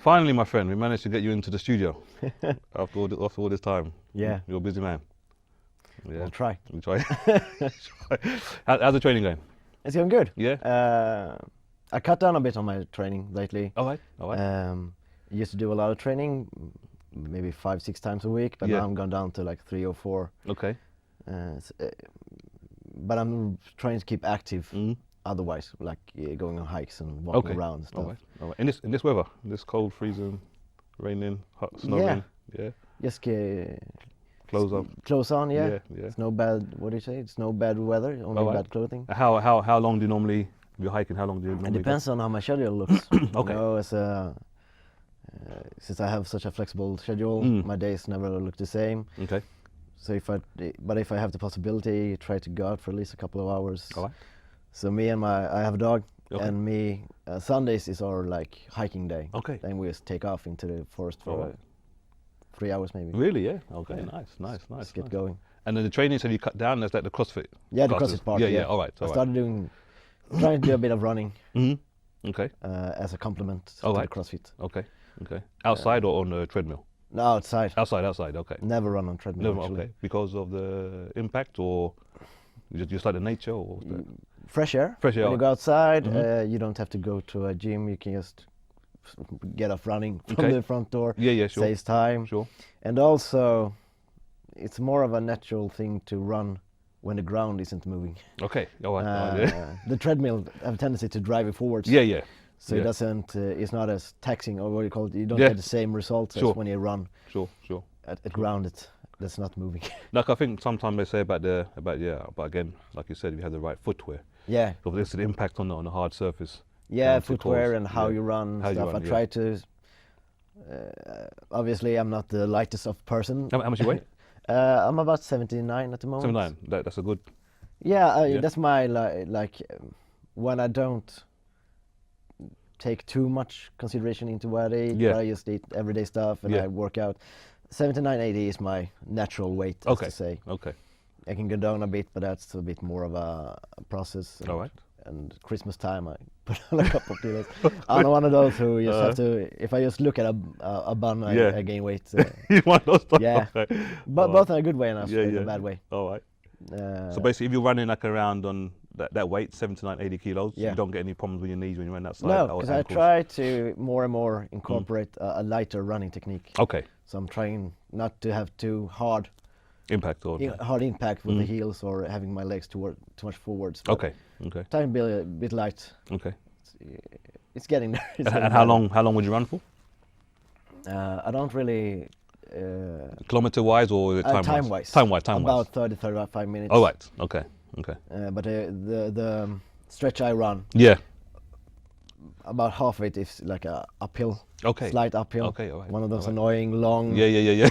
Finally, my friend, we managed to get you into the studio after all this time. Yeah. You're a busy man. Yeah. We'll try. We try. How's the training going? It's going good. Yeah. I cut down a bit on my training lately. All right. All right. Used to do a lot of training, maybe 5-6 times a week, but Yeah. now I'm gone down to like 3 or 4. Okay. But I'm trying to keep active. Mm. Otherwise, like going on hikes and walking Okay. around and stuff. All right. All right. In this weather, this cold, freezing, raining, hot, snowing. Yeah. Just Clothes on. Clothes on, yeah. Yeah. It's no bad. What do you say? It's no bad weather, only All right. bad clothing. How long do you normally, if you're hiking? How long do you normally? It depends on how my schedule looks. Okay. You know, since I have such a flexible schedule, my days never look the same. Okay. So if I have the possibility, try to go out for at least a couple of hours. All right. So I have a dog, Okay. and Sundays is our like hiking day. Okay. Then we just take off into the forest All for right. 3 hours maybe. Really? Yeah. Okay. Yeah. Nice. Just get going. And then the training said you cut down. Is that the CrossFit? Yeah, the classes? CrossFit part. Yeah. All right. I started trying to do a bit of running Okay. as a complement All to right. the CrossFit. Okay. Outside or on the treadmill? No, outside. Outside. Okay. Never run on treadmill. No, actually. okay. Because of the impact, or you like the nature, or what's that? Fresh air. Fresh air. When you go outside, you don't have to go to a gym. You can just get off running from Okay. the front door. Yeah. Sure. Saves time. Sure. And also, it's more of a natural thing to run when the ground isn't moving. Okay. All right. Yeah. The treadmill have a tendency to drive you forwards. Yeah. So yeah. it doesn't. It's not as taxing, or what do you call it? You don't Yeah. get the same results Sure. as when you run Sure. at ground. That's not moving. Like I think sometimes they say but again, like you said, if you have the right footwear, Yeah. so there's an impact on the hard surface. Yeah, to footwear cause- and how yeah. you run How you stuff. run, I yeah. try to. Obviously, I'm not the lightest of person. How much you weigh? I'm about 79 at the moment. 79. That's a good. Yeah, Yeah. that's my when I don't take too much consideration into what I eat, Yeah. but I just eat everyday stuff and Yeah. I work out. 79, 80 is my natural weight, as Okay. to say. Okay. I can go down a bit, but that's a bit more of a process. And, All right. And Christmas time, I put on a couple of kilos. I'm one of those who just have to. If I just look at a bun, Yeah. I gain weight. You want those stuff? Yeah. Okay. But All both in a good way and Yeah, in yeah. a bad way. All right. Uh, So basically, if you're running like around on that weight, 79, 80 kilos, Yeah. you don't get any problems with your knees when you run outside. no, or because I ankles? try to more and more incorporate a lighter running technique. Okay. So I'm trying not to have too hard impact with the heels or having my legs too much forwards. but Okay. Trying to be a bit light. Okay. It's getting there. It's And getting how better. long would you run for? I don't really. Kilometer wise or is it time Time-wise. Time-wise. About 30-35 minutes. Oh right. Okay. But the stretch I run, Yeah. about half of it is like a uphill. Okay. Slight uphill. Okay. All right. One of those all right. annoying long. Yeah.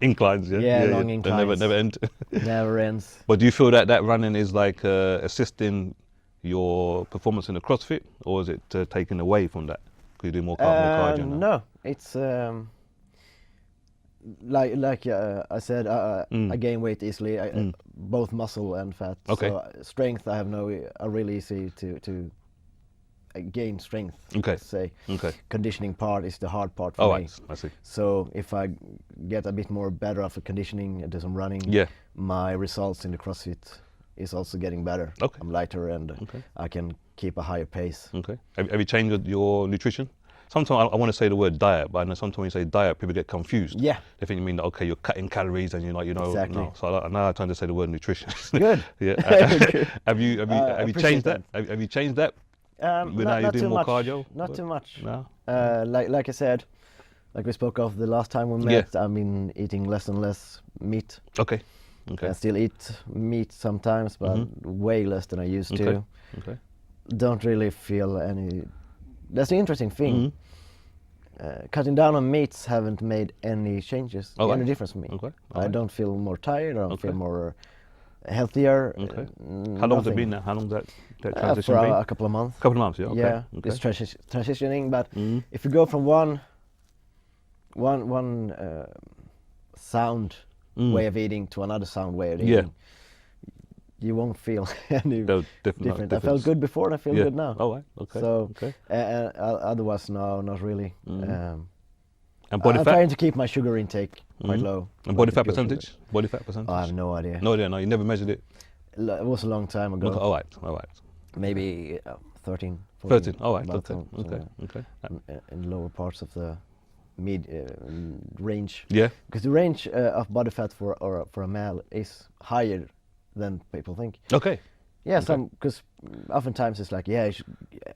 Inclines. Yeah. Yeah, long They inclines. never end. Never ends. But do you feel that running is like assisting your performance in the CrossFit, or is it taken away from that? Because you do more cardio now? No, it's like I said, I gain weight easily, both muscle and fat. Okay. So strength, I really easy to gain strength. Okay. Let's say. Okay. Conditioning part is the hard part for Oh, me. right. I see. So if I get a bit more better after conditioning and do some running, Yeah. my results in the CrossFit is also getting better. Okay. I'm lighter and Okay. I can keep a higher pace. Okay. Have you changed your nutrition? Sometimes I want to say the word diet, but I know sometimes when you say diet, people get confused. Yeah. They think you mean, okay, you're cutting calories and you're like, Exactly. no. So now I'm trying to say the word nutrition. Good. Yeah. Have you appreciate changed that? Have you changed that? Now you're Not doing too more much. cardio? Not too much. No. Like I said, like we spoke of the last time we met, I've been eating less and less meat. Okay. I still eat meat sometimes, but way less than I used to. Okay. Don't really feel any. That's the interesting thing. Cutting down on meats haven't made any changes, Oh, any right. difference for me. Okay. I don't feel more tired. I don't Okay. feel more healthier. Okay. How long has it nothing. uh, been now? How long has that transition For been? a couple of months. Couple of months, yeah. Okay. Yeah, Okay. it's transitioning. But if you go from one sound way of eating to another sound way of eating, you won't feel any No, different. I felt good before and I feel good now. Oh, right. Okay. So, Okay. otherwise, no, not really. And body I'm fat? trying to keep my sugar intake quite low. And like body the fat pure sugar. percentage? Body fat percentage? I have no idea. No idea, no, you never measured it? It was a long time ago. Okay, all right. Maybe 13, 14. 13, all right, about okay, somewhere okay. in lower parts of the range. Yeah, Because the range of body fat for a male is higher than people think. okay. Yeah, because oftentimes it's like, you should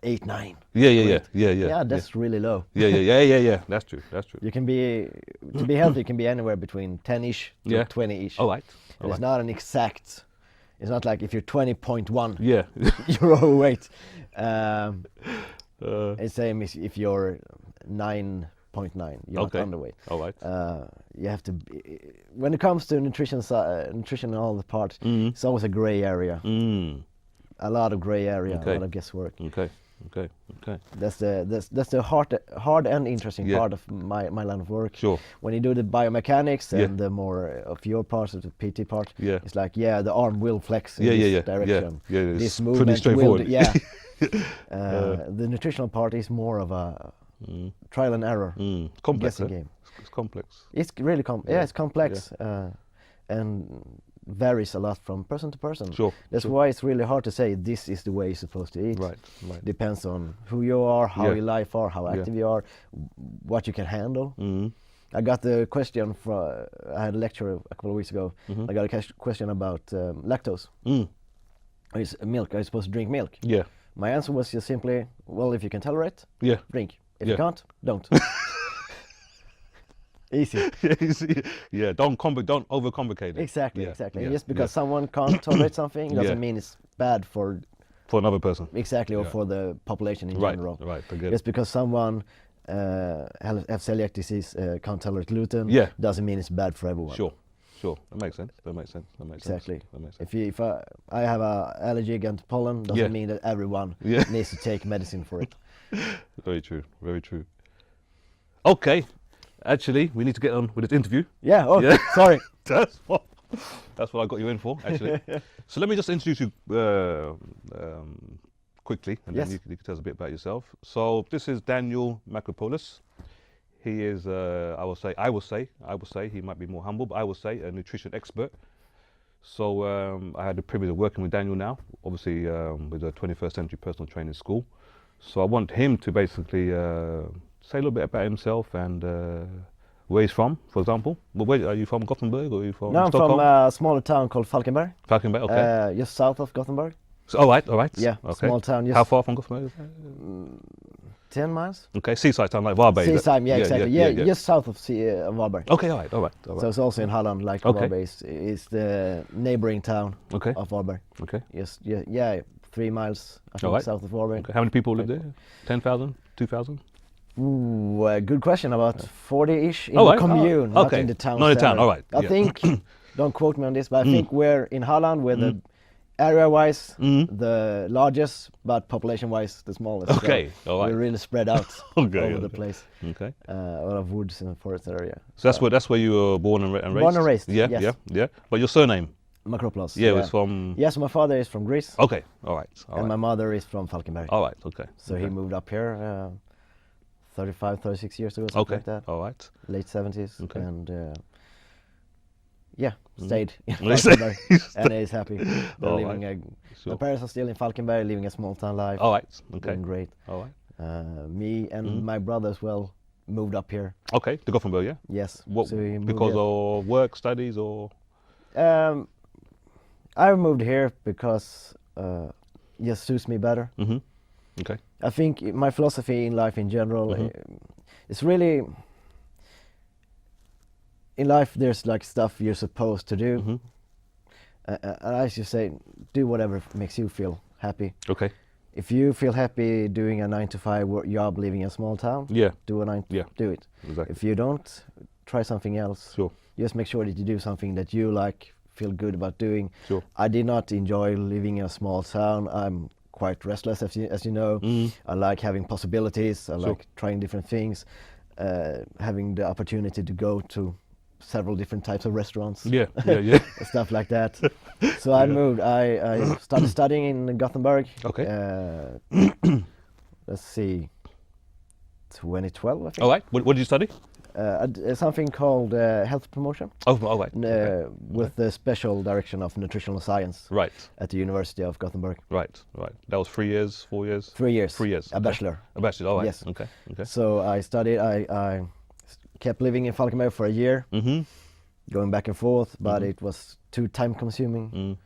8, 9. Yeah, Great. yeah. That's really low. Yeah. That's true. You can be to be healthy. You can be anywhere between 10-ish to Yeah. 20-ish. All right. It's not an exact. It's not like if you're 20.1, Yeah. you're overweight. Uh, It's same as if you're 9.9, you're Okay. not underweight. all right. You have to. When it comes to nutrition and all the parts, it's always a gray area. A lot of gray area, Okay. a lot of guesswork. Okay. That's the hard and interesting Yeah. part of my line of work. Sure. When you do the biomechanics Yeah. and the more of your parts of the PT part, Yeah. it's like the arm will flex in Yeah, this yeah. direction. Yeah, it's This pretty movement will straightforward. The nutritional part is more of a trial and error Complex. guessing Huh? game. It's complex. It's really it's complex and varies a lot from person to person. Sure. That's why it's really hard to say this is the way you're supposed to eat. Right. Depends on who you are, how Yeah. your life are, how active you are, what you can handle. Mm. I got the question from, I had a lecture a couple of weeks ago. Mm-hmm. I got a question about lactose. Is milk, are you supposed to drink milk? Yeah. My answer was just simply, well, if you can tolerate, Yeah. drink. If Yeah. you can't, don't. Easy. Yeah. Don't overcomplicate it. Exactly, Yeah, exactly. yeah, Just because yeah. someone can't tolerate something doesn't Yeah. mean it's bad for For another person. exactly or Yeah. for the population in Right. general. Right. I get Just it. because someone have celiac disease, can't tolerate gluten, Yeah. doesn't mean it's bad for everyone. Sure. That makes sense. Exactly. That makes sense. If I have a allergy against pollen, doesn't Yeah. mean that everyone Yeah. needs to take medicine for it. Very true. Very true. Okay. Actually, we need to get on with this interview. Yeah. Oh, Yeah. sorry. That's what I got you in for, actually. So let me just introduce you quickly, and Yes. then you can tell us a bit about yourself. So this is Daniel Makropulos. He is, I will say, he might be more humble, but I will say a nutrition expert. So I had the privilege of working with Daniel now, obviously with the 21st Century Personal Training School. So I want him to basically say a little bit about himself and where he's from, for example. Well, where are you from? Gothenburg, or are you from No, I'm Stockholm? from a smaller town called Falkenberg. Falkenberg, okay. Just south of Gothenburg. So, all right. Yeah, Okay. small town. Just How far from Gothenburg? 10 miles. Okay, seaside town like Varberg. Seaside, yeah, exactly. Yeah, just south of Varberg. Okay, all right. So it's also in Holland, like Okay. Varberg is the neighboring town Okay, of Varberg. okay. Yes, yeah, 3 miles I think, Alright. south of Varberg. Okay. How many people live there? 10,000? 2,000? Ooh, good question. About 40-ish in Alright, the commune, not okay. in the town. Not in the town, center. alright, I yeah. think, don't quote me on this, but I think we're in Holland, we're the area-wise the largest, but population-wise the smallest. So Okay, alright. we're really spread out Okay, over the okay. place. Okay. A lot of woods and forest area. So that's where you were born and raised? Born and raised, Yeah, yes. yeah. But your surname? Makropulos. Yeah, it was from... Yes, my father is from Greece, Okay, all right. and my mother is from Falkenberg. All right, okay. So he okay. moved up here 35, 36 years ago, something Okay, like that. all right. Late 70s, Okay. and stayed in Well, Falkenberg, and is happy. They're All living right. my parents are still in Falkenberg, living a small town life. All right, okay. Doing great. All right. Me and my brother as well moved up here. Okay, to Gothenburg, yeah? Yes. What, so we moved because here. of work, studies, or? I moved here because just suits me better. Mm-hmm. Okay. I think my philosophy in life in general is really in life there's like stuff you're supposed to do. Mm-hmm. And I should say do whatever makes you feel happy. Okay. If you feel happy doing a 9-to-5 job living in a small town, Yeah. do it. Exactly. If you don't, try something else. Sure. Just make sure that you do something that you like, feel good about doing. Sure. I did not enjoy living in a small town. I'm quite restless, as you know. I like having possibilities. I like trying different things, having the opportunity to go to several different types of restaurants. Yeah. Stuff like that. So I moved. I started studying in Gothenburg. Okay. Let's see, 2012, I think. All right. What did you study? Something called health promotion. Oh, all right. With the special direction of nutritional science. Right. At the University of Gothenburg. Right. Right. That was 3 years, 4 years. 3 years. 3 years. A bachelor. A bachelor. All right. Yes. Okay. Okay. So I studied. I kept living in Falkenberg for a year, going back and forth, but it was too time consuming.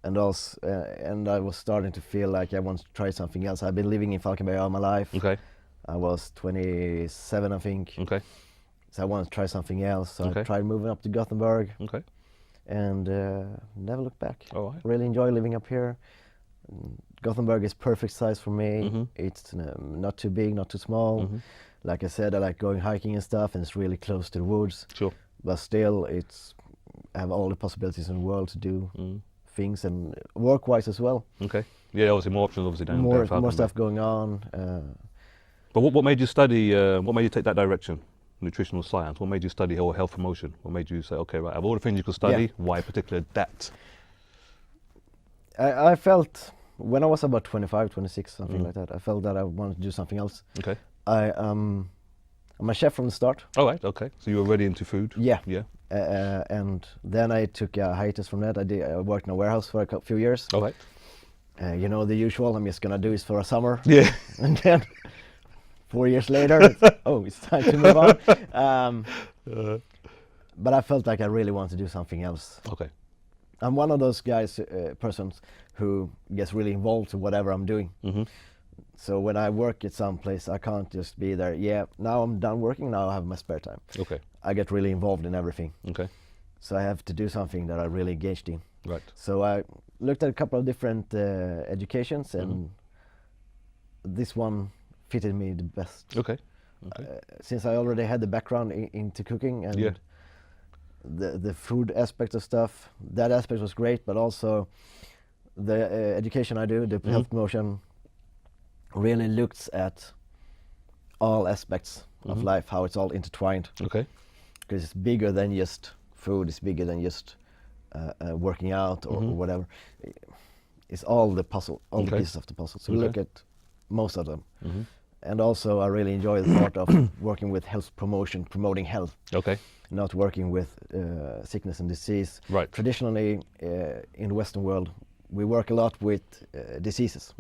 And also, and I was starting to feel like I want to try something else. I've been living in Falkenberg all my life. Okay. I was 27, I think. Okay. So I wanted to try something else. So Okay. I tried moving up to Gothenburg. Okay. And never looked back. All right. Really enjoy living up here. Gothenburg is perfect size for me. It's not too big, not too small. Like I said, I like going hiking and stuff, and it's really close to the woods. Sure. But still, I have all the possibilities in the world to do things, and work-wise as well. Okay. Yeah, obviously more options, obviously down More Falkenberg. stuff going on. But what made you study? What made you take that direction? Nutritional science. What made you study health promotion? What made you say, okay, right, of all the things you could study, why particularly that? I felt when I was about 25, 26, something like that. I felt that I wanted to do something else. Okay. I'm a chef from the start. All right. Okay. So you were already into food. Yeah. Yeah. And then I took a hiatus from that. I worked in a warehouse for a few years. All right. You know, the usual. I'm just gonna do this for a summer. Yeah. And then 4 years later, it's time to move on. But I felt like I really want to do something else. Okay. I'm one of those guys, persons who gets really involved in whatever I'm doing. So when I work at some place, I can't just be there. Yeah, now I'm done working. Now I have my spare time. Okay. I get really involved in everything. Okay. So I have to do something that I'm really engaged in. Right. So I looked at a couple of different educations, and this one fitted me the best. Okay. Okay. Since I already had the background into cooking and the food aspect of stuff, that aspect was great, but also the education I do, the health promotion, really looks at all aspects of life, how it's all intertwined. Okay. Because it's bigger than just food, it's bigger than just working out or whatever. It's all the puzzle, all the pieces of the puzzle. So we look at most of them. And also I really enjoy the part of working with health promotion, promoting health. Okay. Not working with sickness and disease. Right. Traditionally, in the Western world, we work a lot with diseases.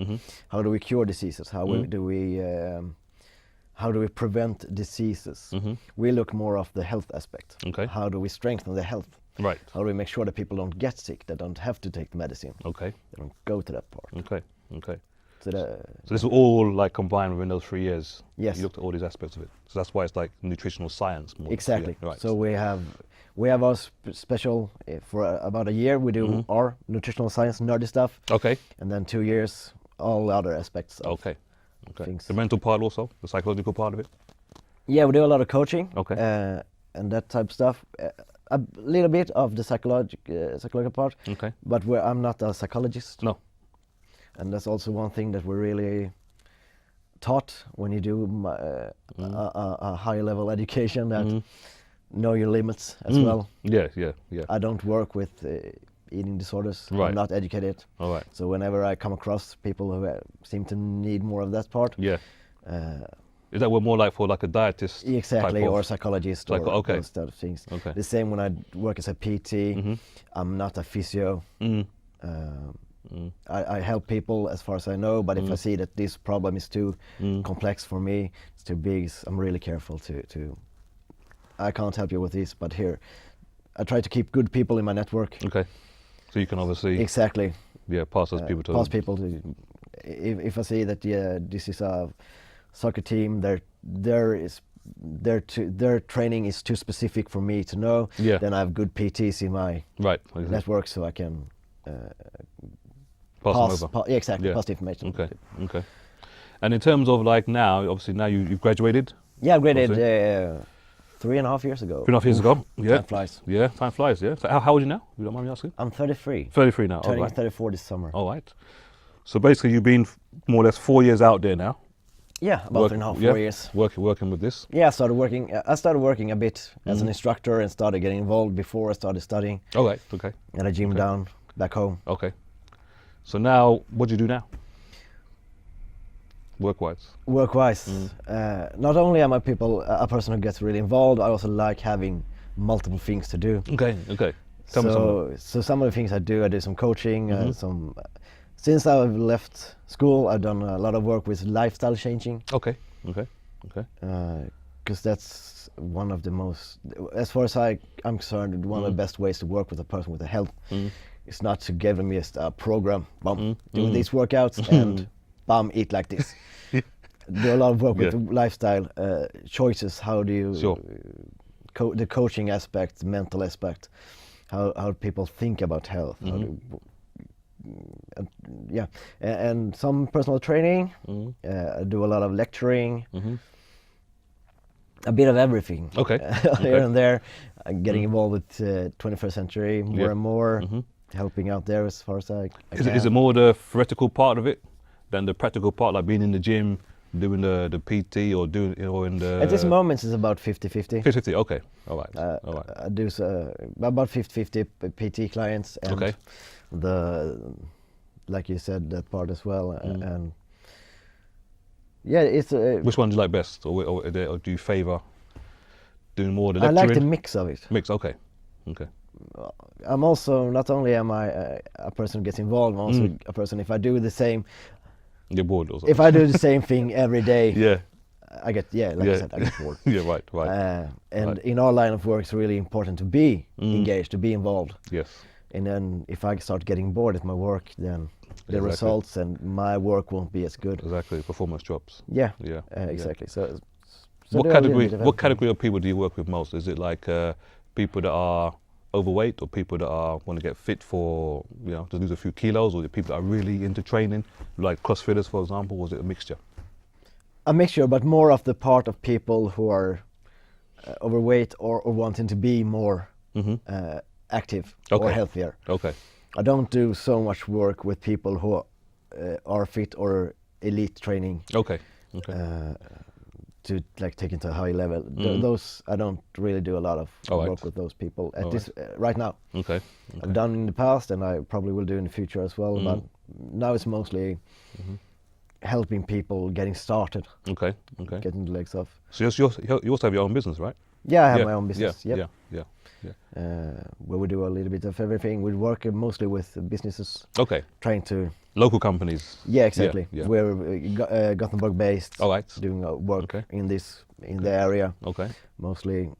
How do we cure diseases? How do we prevent diseases? We look more of the health aspect. Okay. How do we strengthen the health? Right. How do we make sure that people don't get sick, that don't have to take the medicine? Okay. They don't go to that part. Okay. Okay. So this was all like combined within those 3 years. Yes. You looked at all these aspects of it. So that's why it's like nutritional science more. Exactly. Yeah, right. So we have our special for about a year. We do our nutritional science nerdy stuff. Okay. And then 2 years, all other aspects of Okay. Okay. things. The mental part also, the psychological part of it. Yeah, we do a lot of coaching. Okay. And that type of stuff. A little bit of the psychological part. Okay. But I'm not a psychologist. No. And that's also one thing that we're really taught when you do a higher level education, that know your limits as well. Yeah, yeah, yeah. I don't work with eating disorders. Right. I'm not educated. All right. So whenever I come across people who seem to need more of that part, Yeah. Is that more like for like a dietist? exactly, type of- or psychologist, or okay. those type of things. Okay. The same when I work as a PT. I'm not a physio. I help people as far as I know, but if I see that this problem is too complex for me, it's too big, I'm really careful to I can't help you with this, but here I try to keep good people in my network. Okay. So you can obviously Exactly. pass those people to Pass people to. If I see that this is a soccer team, their training is too specific for me to know. Yeah. Then I have good PTs in my right. Okay. network, so I can pass them over. exactly, Yeah. pass the information. Okay. Okay. And in terms of like now, obviously now you've graduated. Yeah, I graded 3.5 years ago. 3.5 years ago. Yeah. Time flies. Yeah. Time flies. Yeah. So how old are you now? You don't mind me asking? I'm 33. 33 now. All Turning right. 34 this summer. All right. So basically, you've been more or less 4 years out there now. Yeah, about 3.5, 4 years. Working with this. Yeah, I started working a bit as an instructor and started getting involved before I started studying All right. Okay. at a gym down back home. Okay. So now, what do you do now? Work-wise. Work-wise, not only am I a person who gets really involved, I also like having multiple things to do. Okay. Tell me some of them. So some of the things I do some coaching, since I've left school, I've done a lot of work with lifestyle changing. Okay. Because that's one of the most, as far as I'm concerned, one of the best ways to work with a person with a health. It's not to give them just a program, do these workouts and eat like this. Do a lot of work with lifestyle choices. How do you the coaching aspect, the mental aspect, how people think about health, how do, and some personal training. I do a lot of lecturing, a bit of everything. Here and there, getting involved with 21st century more and more, helping out there as far as I can. Is it more the theoretical part of it than the practical part, like being in the gym, doing the PT, or doing in the? At this moment, it's about 50-50. 50-50. Okay. All right. I do about 50-50 PT clients and like you said, that part as well. And yeah, it's which one do you like best, or do you favor doing more of the lecturing? I like the mix of it. Mix. Okay. I'm also, not only am I a person who gets involved, I'm also a person, if I do the same, you're bored or something. if I do the same thing every day, I get I said, I get bored. Right. And in our line of work, it's really important to be engaged, to be involved. Yes. And then if I start getting bored at my work, then the results and my work won't be as good. Exactly. Performance drops. Exactly. So what category of people do you work with most? Is it like people that are overweight, or people that want to get fit for, to lose a few kilos, or the people that are really into training, like CrossFitters, for example? Or is it a mixture? A mixture, but more of the part of people who are overweight or wanting to be more active or healthier. Okay. I don't do so much work with people who are fit or elite training. Okay. To like take it to a high level. Those I don't really do a lot of work with those people at this right now. Okay. I've done in the past, and I probably will do in the future as well. But now it's mostly helping people getting started. Okay. Getting the legs off. So you also have your own business, right? Yeah, I have my own business. Yeah. Where we do a little bit of everything. We work mostly with businesses. Okay. Trying to. Local companies. Yeah, exactly. Yeah. We're Gothenburg based. All right. Doing work in the area. Okay. Mostly.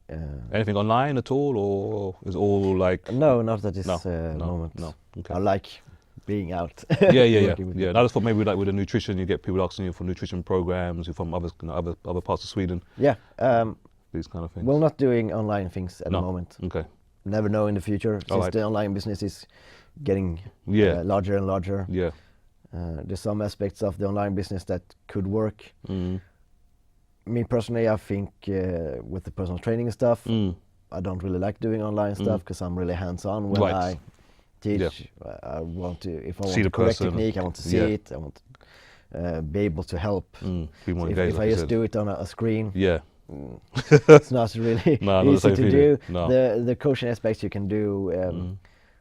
Anything online at all, or is it all like? No, not at this moment. No. Okay. I like being out. Yeah. I just thought maybe like with the nutrition, you get people asking you for nutrition programs from other parts of Sweden. Yeah. These kind of things. We're not doing online things at the moment. Okay. Never know in the future, since the online business is getting larger and larger. Yeah. There's some aspects of the online business that could work. Me personally, I think with the personal training stuff, I don't really like doing online stuff because I'm really hands-on when I teach. I want to, if I want the correct technique, I want to see it. I want to be able to help. If I just do it on a screen, it's not really easy to do. The coaching aspects you can do.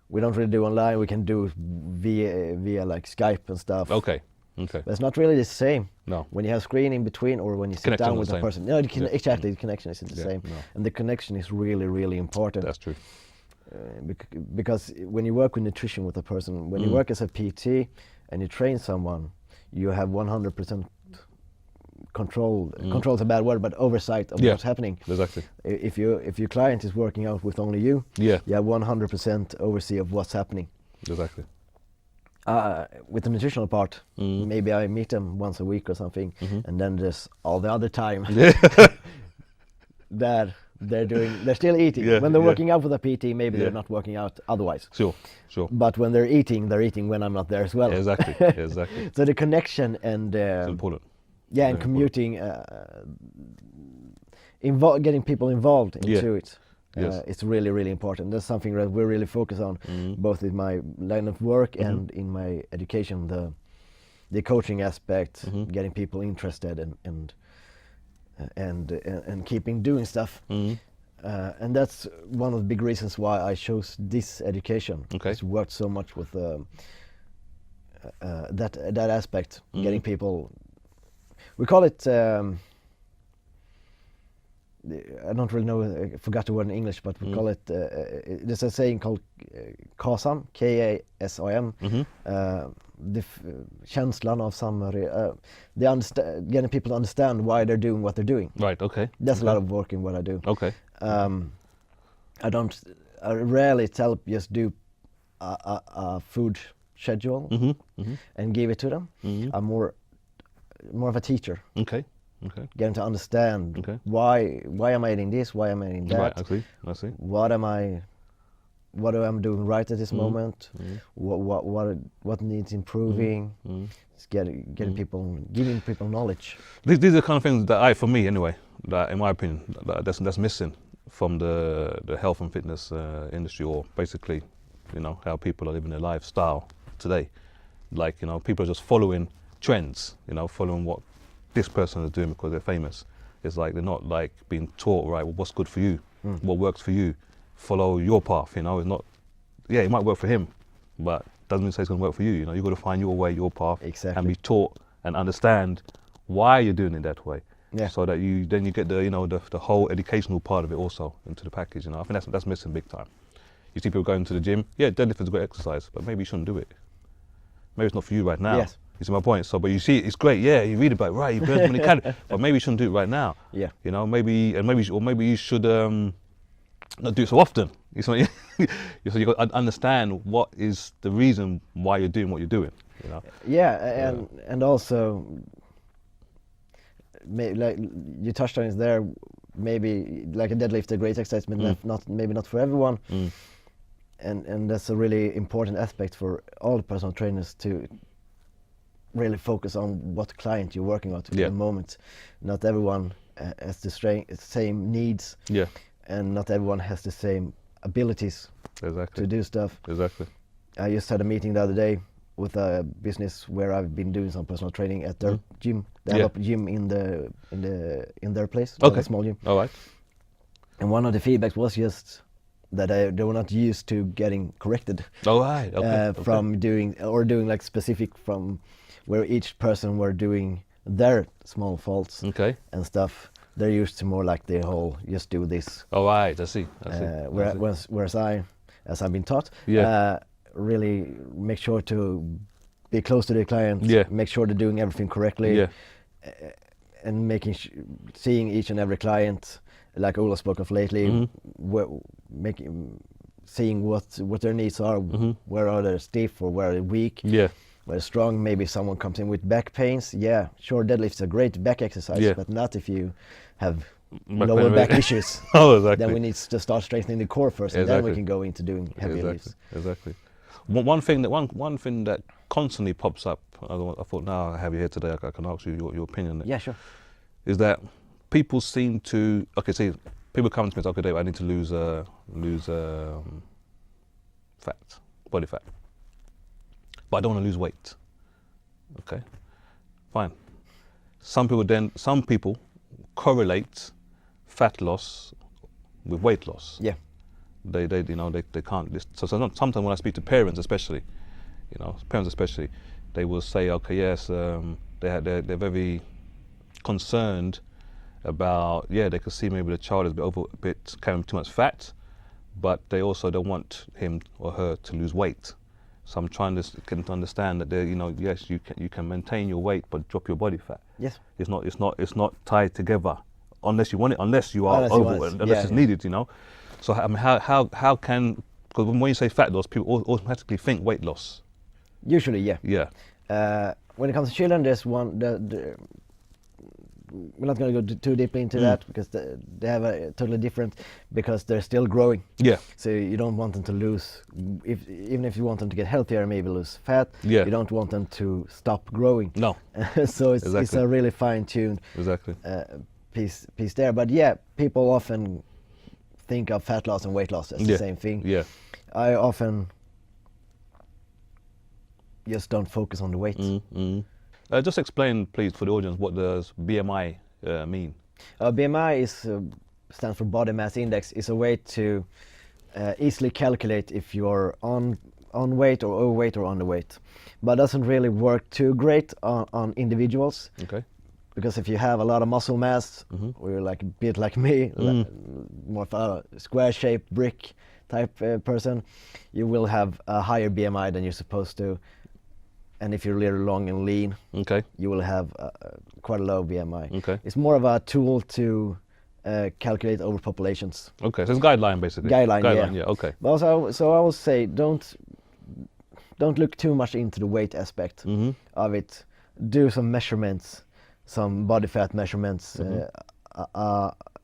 We don't really do online. We can do via like Skype and stuff. Okay. But it's not really the same. No. When you have screen in between, or when you sit down with a person. No, exactly. The connection isn't the same, and the connection is really, really important. That's true. Because when you work with nutrition with a person, when you work as a PT and you train someone, you have 100% control. Control is a bad word, but oversight of what's happening. Exactly. If your client is working out with only you, you have 100% oversee of what's happening. Exactly. With the nutritional part, maybe I meet them once a week or something, and then there's all the other time that they're still eating. When they're working out with a PT, maybe they're not working out otherwise. Sure. But when they're eating when I'm not there as well. Exactly. So the connection and it's important. Yeah, and commuting, getting people involved into it. It's really, really important. That's something that we really focus on, both in my line of work and in my education. The coaching aspect, getting people interested and keeping doing stuff. And that's one of the big reasons why I chose this education. It's worked so much with that aspect, getting people We call it. I don't really know. I forgot the word in English, but we call it. There's a saying called KASAM, KASAM. Känslan av samhörighet. Getting people to understand why they're doing what they're doing. Right. Okay. That's a lot of work in what I do. Okay. I rarely tell just do a food schedule and give it to them. I'm more of a teacher. Okay. Okay. Getting to understand why am I eating this? Why am I eating that? Right. I see. What am I doing right at this moment? What needs improving? It's getting people, giving people knowledge. These are the kind of things that for me anyway, that in my opinion, that's missing from the health and fitness industry, or basically, how people are living their lifestyle today. Like, people are just following trends, following what this person is doing because they're famous. It's like they're not like being taught, right, well, what's good for you, what works for you, follow your path. It's not, it might work for him, but doesn't mean say it's going to work for you. You've got to find your way, your path, and be taught and understand why you're doing it that way. Yeah. So that you get the whole educational part of it also into the package. I think that's missing big time. You see people going to the gym. Yeah, deadlift is a great exercise, but maybe you shouldn't do it. Maybe it's not for you right now. Yes. You see my point? So, but you see, it's great. Yeah, you read about it, right? You burn so many calories, but maybe you shouldn't do it right now. Yeah. Maybe you should not do it so often. So you got to understand what is the reason why you're doing what you're doing. Yeah, and also, like you touched on it there, maybe like a deadlift is a great exercise, but maybe not for everyone. And that's a really important aspect for all the personal trainers to really focus on what client you're working on at the moment. Not everyone has the same needs, and not everyone has the same abilities to do stuff. Exactly. I just had a meeting the other day with a business where I've been doing some personal training at their gym. They have a gym in their place, a small gym. All right. And one of the feedbacks was just that they were not used to getting corrected. Oh, right. Okay. From doing like specific from where each person were doing their small faults and stuff. They're used to more like the whole just do this. Oh, right. I see. Whereas as I've been taught, really make sure to be close to the client. Make sure they're doing everything correctly. And seeing each and every client, like Ola spoke of lately, seeing what their needs are, where are they stiff or where are they weak, where they're strong. Maybe someone comes in with back pains. Yeah, sure, deadlift's a great back exercise, but not if you have lower back issues. Oh, exactly. Then we need to start strengthening the core first, and then we can go into doing heavy lifts. Exactly. One thing that constantly pops up, I thought now I have you here today, I can ask you your opinion. Yeah, sure. Is that people seem to people come to me and say, okay, Dave, I need to lose fat, body fat, but I don't want to lose weight. Okay, fine. Some people correlate fat loss with weight loss. Yeah. They can't. So sometimes when I speak to parents, especially, they will say, okay, yes, they're very concerned about, they could see maybe the child is a bit carrying too much fat, but they also don't want him or her to lose weight. So I'm trying to get them to understand that yes, you can maintain your weight but drop your body fat. Yes. It's not tied together unless you want it, unless you are unless it's needed, So I mean, how can, because when you say fat loss, people automatically think weight loss. Usually, yeah. Yeah. When it comes to children, there's one. We're not going to go too deeply into that because they have a totally different, because they're still growing. Yeah. So you don't want them to lose, even if you want them to get healthier, maybe lose fat. Yeah. You don't want them to stop growing. No. So it's a really fine-tuned piece there. But yeah, people often think of fat loss and weight loss as the same thing. Yeah. I often just don't focus on the weight. Just explain, please, for the audience, what does BMI mean? BMI stands for Body Mass Index. It's a way to easily calculate if you're on weight or overweight or underweight, but doesn't really work too great on individuals. Okay. because if you have a lot of muscle mass, or you're like a bit like me, more of a square-shaped brick type person, you will have a higher BMI than you're supposed to. And if you're really long and lean, you will have quite a low BMI. It's more of a tool to calculate overpopulations. Okay, so it's guideline basically. Guideline, yeah. Okay. But also, so I will say, don't look too much into the weight aspect of it. Do some measurements, some body fat measurements,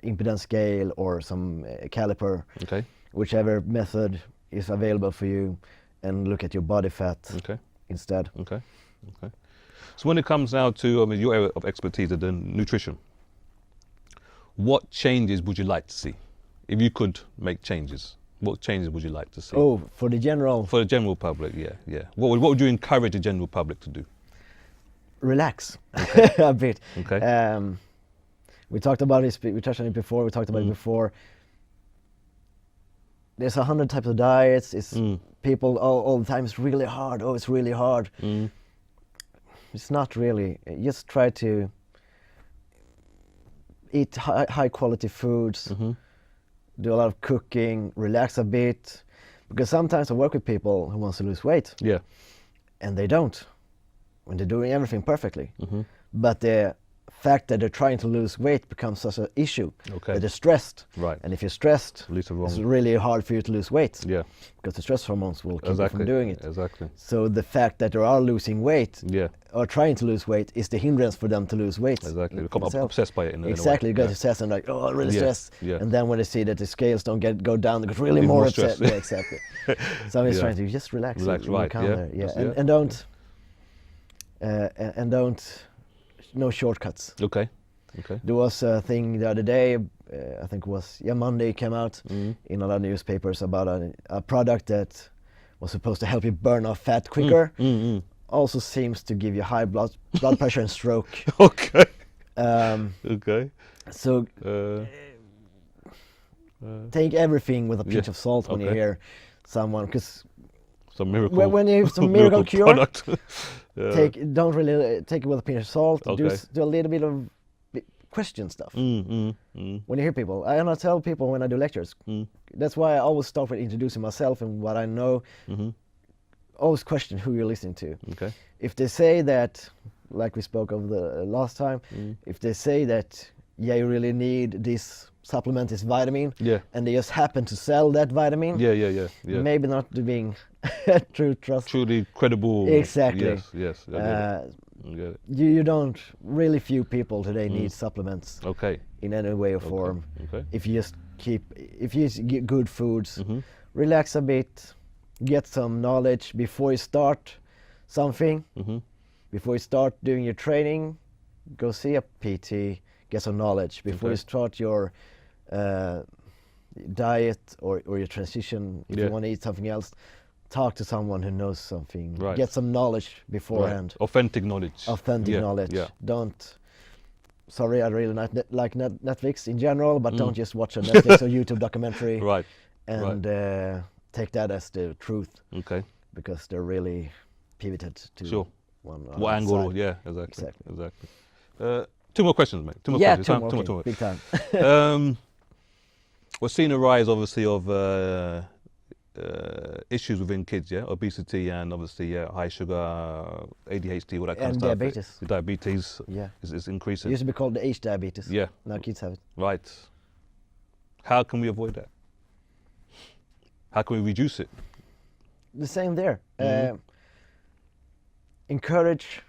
impedance scale or some caliper, whichever method is available for you, and look at your body fat instead. Okay. So when it comes now to, I mean, your area of expertise is in nutrition, what changes would you like to see? If you could make changes, what changes would you like to see? Oh, for the general public, yeah. What would you encourage the general public to do? Relax a bit. We talked about it. We touched on it before. We talked about it before. There's 100 types of diets. It's people all the time. It's really hard. Oh, it's really hard. It's not really. Just try to eat high quality foods. Do a lot of cooking. Relax a bit, because sometimes I work with people who wants to lose weight. Yeah. And they don't, when they're doing everything perfectly. But the fact that they're trying to lose weight becomes such an issue. That they're stressed. Right. And if you're stressed, it's really hard for you to lose weight. Yeah. Because the stress hormones will keep you from doing it. Exactly. So the fact that they are losing weight or trying to lose weight is the hindrance for them to lose weight. Exactly. Become obsessed by it in a way. Exactly. You get obsessed and like, oh, I'm really stressed. And then when they see that the scales don't go down, they get really more upset. Yeah, exactly. So I'm just trying to just relax. Right. And don't no shortcuts. Okay. There was a thing the other day, I think it was Monday, came out in a lot of newspapers about a product that was supposed to help you burn off fat quicker. Also seems to give you high blood pressure and stroke. So take everything with a pinch of salt when you hear someone, because some miracle. When you have some miracle cure, don't really take it with a pinch of salt. Do a little bit of question stuff. When you hear people, I tell people when I do lectures. That's why I always start with introducing myself and what I know. Always question who you're listening to. If they say that, like we spoke of the last time, if they say that, you really need this supplement, this vitamin, and they just happen to sell that vitamin, maybe not being truly credible. Exactly. Yes. You don't really, few people today need supplements in any way or form. If you just get good foods, relax a bit, get some knowledge before you start something. Before you start doing your training, go see a PT, get some knowledge. Before you start your diet or your transition, if you want to eat something else, talk to someone who knows something. Get some knowledge beforehand. Authentic knowledge. Knowledge. Don't. Sorry, I really like Netflix in general, but don't just watch a Netflix or YouTube documentary. And take that as the truth. Because they're really pivoted to one angle. Side. Exactly. 2 more questions, mate. 2 more questions. Two more. Big time. We're seeing a rise, obviously, of issues within kids, obesity and obviously high sugar, ADHD, all that kind of stuff. Diabetes. Diabetes is increasing. It used to be called the age diabetes. Now kids have it. Right. How can we avoid that? How can we reduce it? The same there. Encourage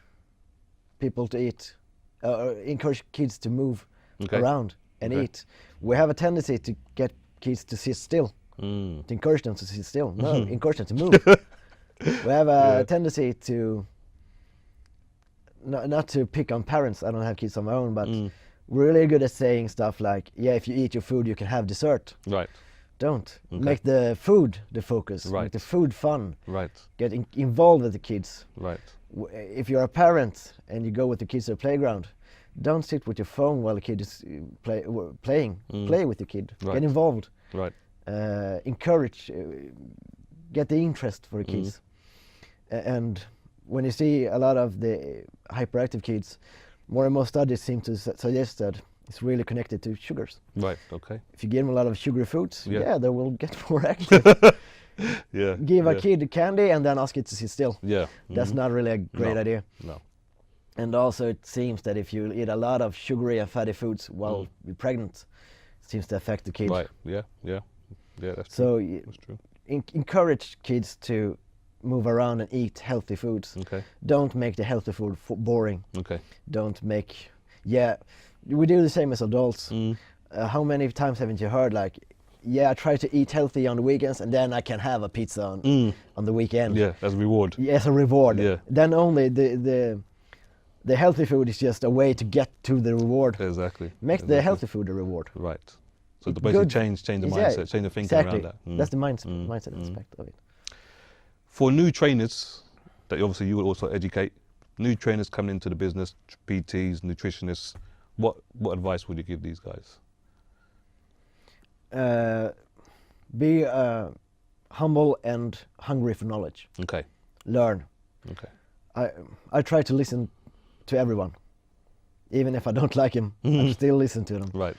people to eat. Encourage kids to move around and eat. We have a tendency to get kids to sit still, to encourage them to sit still. No, encourage them to move. We have a tendency to, not to pick on parents, I don't have kids of my own, but we're really good at saying stuff like, if you eat your food, you can have dessert. Don't. Make the food the focus. Make the food fun. Get involved with the kids. If you're a parent and you go with the kids to the playground, don't sit with your phone while the kid is playing. Play with the kid. Get involved. Encourage. Get the interest for the kids. And when you see a lot of the hyperactive kids, more and more studies seem to suggest that it's really connected to sugars. Right. Okay. If you give them a lot of sugary foods, Yeah. yeah, they will get more active. Yeah. Give a yeah. kid candy and then ask it to sit still. Yeah. That's not really a great No. idea. No. And also it seems that if you eat a lot of sugary and fatty foods while you're pregnant, it seems to affect the kid. Right. Yeah. Yeah. Yeah. That's So true. That's true. encourage kids to move around and eat healthy foods. Okay. Don't make the healthy food boring. Okay. Don't make, we do the same as adults. Mm. How many times haven't you heard like, I try to eat healthy on the weekends and then I can have a pizza on the weekend. Yeah. As a reward. As a reward. Yeah. Then only the healthy food is just a way to get to the reward. Exactly. Make the healthy food the reward. Right. So to basically Good. change the Yeah, mindset, change the thinking exactly. around that. Mm. That's the mindset aspect of it. For new trainers, that obviously you will also educate, new trainers coming into the business, PTs, nutritionists, what advice would you give these guys? Be humble and hungry for knowledge. Okay. Learn. Okay. I try to listen to everyone. Even if I don't like him, I still listen to them. Right.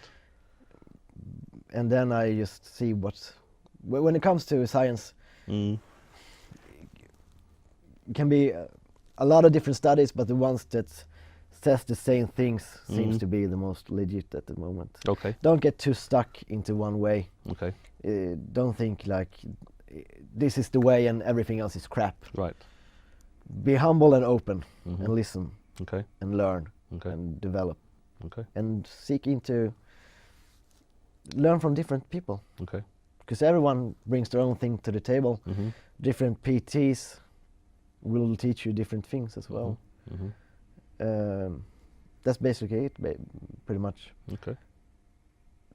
And then I just see when it comes to science, it can be a lot of different studies, but the ones that says the same things seems to be the most legit at the moment. Okay. Don't get too stuck into one way. Okay. Don't think like this is the way and everything else is crap. Right. Be humble and open and listen Okay. and learn Okay. and develop Okay. and seek into learn from different people, Okay. because everyone brings their own thing to the table. Different PTs will teach you different things as well. That's basically it, pretty much. Okay.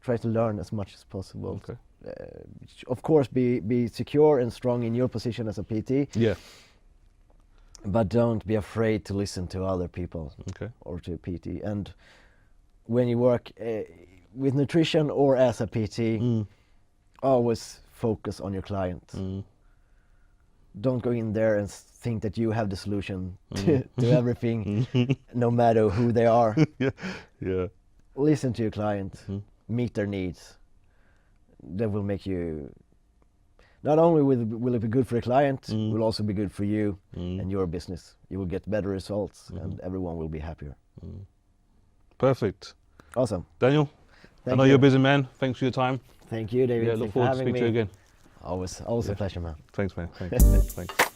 Try to learn as much as possible. Okay. Of course, be secure and strong in your position as a PT, Yeah. but don't be afraid to listen to other people Okay. or to a PT. And when you work with nutrition or as a PT, always focus on your client. Don't go in there and think that you have the solution to everything, no matter who they are. Yeah. Listen to your client, meet their needs. That will make you, not only will it be good for the client, it will also be good for you and your business. You will get better results and everyone will be happier. Perfect. Awesome. Daniel, I know you're a busy man. Thanks for your time. Thank you, David. Yeah, look Thanks for forward to having speaking to you me. again. Always a pleasure, man. Thanks, man. Thanks. Thanks.